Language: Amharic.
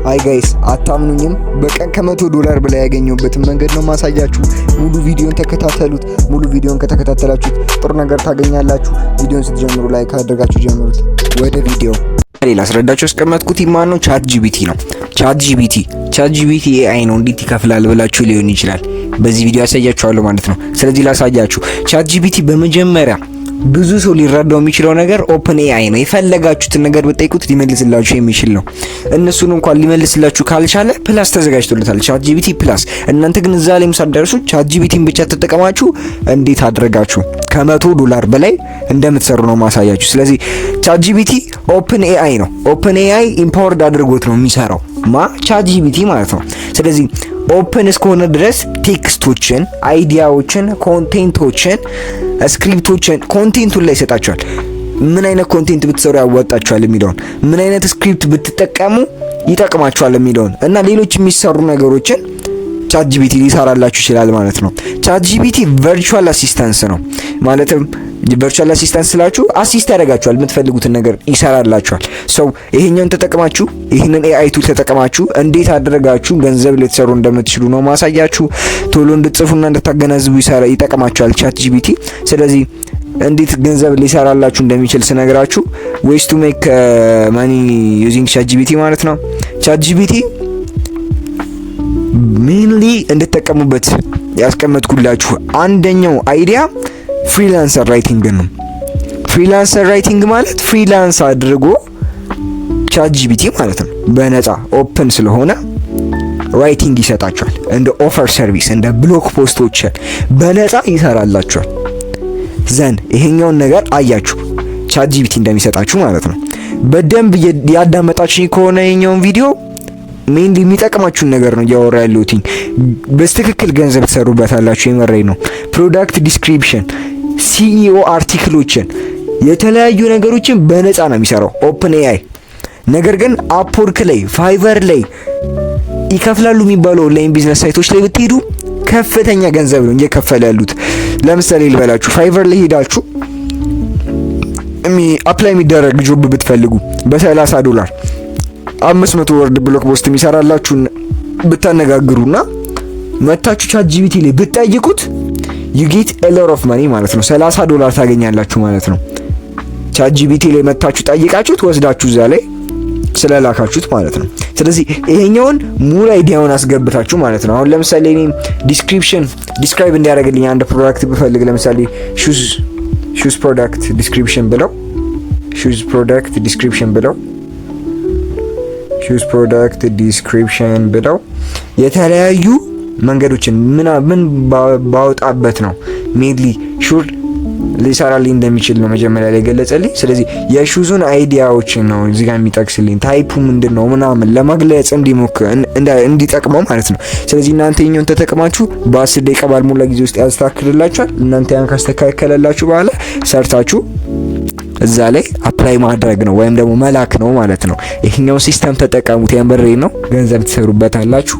አይ ጋይስ አታምኑኝም? በቀን $100 በላይ ያገኘሁበትን መንገድ ነው ማሳያችሁ። ሙሉ ቪዲዮን ተከታተሉት። ሙሉ ቪዲዮን ከተከታተላችሁት ጥሩ ነገር ታገኛላችሁ። ቪዲዮን ስትጀምሩ ላይክ አድርጋችሁ ጀምሩት። ወደ ቪዲዮ ላስረዳችሁ ያስቀመጥኩት ማን ነው? ቻት ጂፒቲ ኤአይ ነው። እንዴት ይከፍላል ብላችሁ ሊሆን ይችላል። በዚህ ቪዲዮ ያሳያችኋለሁ ማለት ነው። ስለዚህ ላሳያችሁ። ቻት ጂፒቲ በመጀመሪያ ብዙ ሰው ሊረዳው የሚችለው ነገር ኦፕን ኤአይ ነው። የፈለጋችሁትን ነገር ብትጠይቁት ሊመልስላችሁ የሚችል ነው። እነሱን እንኳን ሊመልስላችሁ ካልቻለ ፕላስ ተዘጋጅቶለታል፣ ቻት ጂፒቲ ፕላስ። እናንተ ግን እዛ ላይ ሳትደርሱ ቻት ጂፒቲን ብቻ ተጠቀማችሁ እንዴት አድርጋችሁ $100 በላይ እንደምትሰሩ ነው ማሳያችሁ። ስለዚህ ቻት ጂፒቲ ኦፕን ኤአይ ነው። ኦፕን ኤአይ ኢምፓወርድ አድርጎት ነው የሚሰራው ቻት ጂፒቲ ማለት ነው። ስለዚህ ኦፕን እስከሆነ ድረስ ቴክስቶችን፣ አይዲያዎችን፣ ኮንቴንቶችን፣ ስክሪፕቶችን ኮንቴንቱን ላይ ይሰጣቸዋል። ምን አይነት ኮንቴንት ብትሰሩ ያዋጣችኋል የሚለውን፣ ምን አይነት ስክሪፕት ብትጠቀሙ ይጠቅማችኋል የሚለውን እና ሌሎች የሚሰሩ ነገሮችን ቻት ጂፒቲ ሊሰራላችሁ ይችላል ማለት ነው። ቻት ጂፒቲ ቨርቹዋል አሲስታንስ ነው። ማለትም ቨርቹዋል አሲስታንስ ስላችሁ አሲስት ያደርጋችኋል፣ የምትፈልጉትን ነገር ይሰራላችኋል። ሰው ይሄኛውን ተጠቅማችሁ ይሄንን ኤአይ ቱል ተጠቅማችሁ እንዴት አድርጋችሁ ገንዘብ ልትሰሩ እንደምትችሉ ነው ማሳያችሁ። ቶሎ እንድትጽፉና እንድታገናዝቡ ይጠቅማችኋል ቻት ጂፒቲ። ስለዚህ እንዴት ገንዘብ ሊሰራላችሁ እንደሚችል ስነግራችሁ ways to make money using ቻት ጂፒቲ ማለት ነው። ቻት ጂፒቲ ሜንሊ እንድትጠቀሙበት ያስቀመጥኩላችሁ አንደኛው አይዲያ ፍሪላንሰር ራይቲንግ ነው። ፍሪላንሰር ራይቲንግ ማለት ፍሪላንስ አድርጎ ቻት ጂፒቲ ማለት ነው በነፃ ኦፕን ስለሆነ ራይቲንግ ይሰጣችኋል። እንደ ኦፈር ሰርቪስ እንደ ብሎግ ፖስቶችን በነፃ ይሰራላችኋል። ዘን ይሄኛውን ነገር አያችሁ ቻት ጂፒቲ እንደሚሰጣችሁ ማለት ነው። በደንብ ያዳመጣችሁ ከሆነ ይሄኛውን ቪዲዮ ሜንሊ የሚጠቅማችሁን ነገር ነው እያወራ ያለሁት። በትክክል ገንዘብ ትሰሩበታላችሁ። የመረኝ ነው። ፕሮዳክት ዲስክሪፕሽን፣ ሲኢኦ አርቲክሎችን፣ የተለያዩ ነገሮችን በነፃ ነው የሚሰራው ኦፕን ኤአይ። ነገር ግን አፕወርክ ላይ፣ ፋይቨር ላይ ይከፍላሉ የሚባለው ኦንላይን ቢዝነስ ሳይቶች ላይ ብትሄዱ ከፍተኛ ገንዘብ ነው እየከፈለ ያሉት። ለምሳሌ ልበላችሁ፣ ፋይቨር ላይ ሄዳችሁ አፕላይ የሚደረግ ጆብ ብትፈልጉ $30 $500 ወርድ ብሎክ ፖስት የሚሰራላችሁን ብታነጋግሩና መታችሁ ቻት ጂፒቲ ላይ ብትጠይቁት you get a lot of money ማለት ነው። $30 ታገኛላችሁ ማለት ነው። ቻት ጂፒቲ ላይ መታችሁ ጠይቃችሁት ወስዳችሁ እዛ ላይ ስለላካችሁት ማለት ነው። ስለዚህ ይሄኛውን ሙሉ አይዲያውን አስገብታችሁ ማለት ነው። አሁን ለምሳሌ እኔ ዲስክራይብ እንዲያደርግልኝ አንድ ፕሮዳክት ብፈልግ ለምሳሌ ሹዝ ፕሮዳክት ዲስክሪፕሽን ብለው ሹዝ ፕሮዳክት ዲስክሪፕሽን ብለው የተለያዩ መንገዶችን ምን ባወጣበት ነው ሜንሊ ሹር ሊሰራልኝ እንደሚችል ነው መጀመሪያ ላይ ገለጸልኝ። ስለዚህ የሹዙን አይዲያዎችን ነው እዚህ ጋር የሚጠቅስልኝ ታይፑ ምንድነው ምናምን ለመግለጽ እንዲጠቅመው ማለት ነው። ስለዚህ እናንተ ይሄኛውን ተጠቅማችሁ በ10 ደቂቃ ባልሞላ ጊዜ ውስጥ ያስተካክልላችኋል። እናንተ ያን ካስተካከለላችሁ በኋላ ሰርታችሁ እዛ ላይ አፕላይ ማድረግ ነው ወይም ደግሞ መላክ ነው ማለት ነው። ይሄኛው ሲስተም ተጠቀሙት። ያንበሬ ነው ገንዘብ ትሰሩበታላችሁ።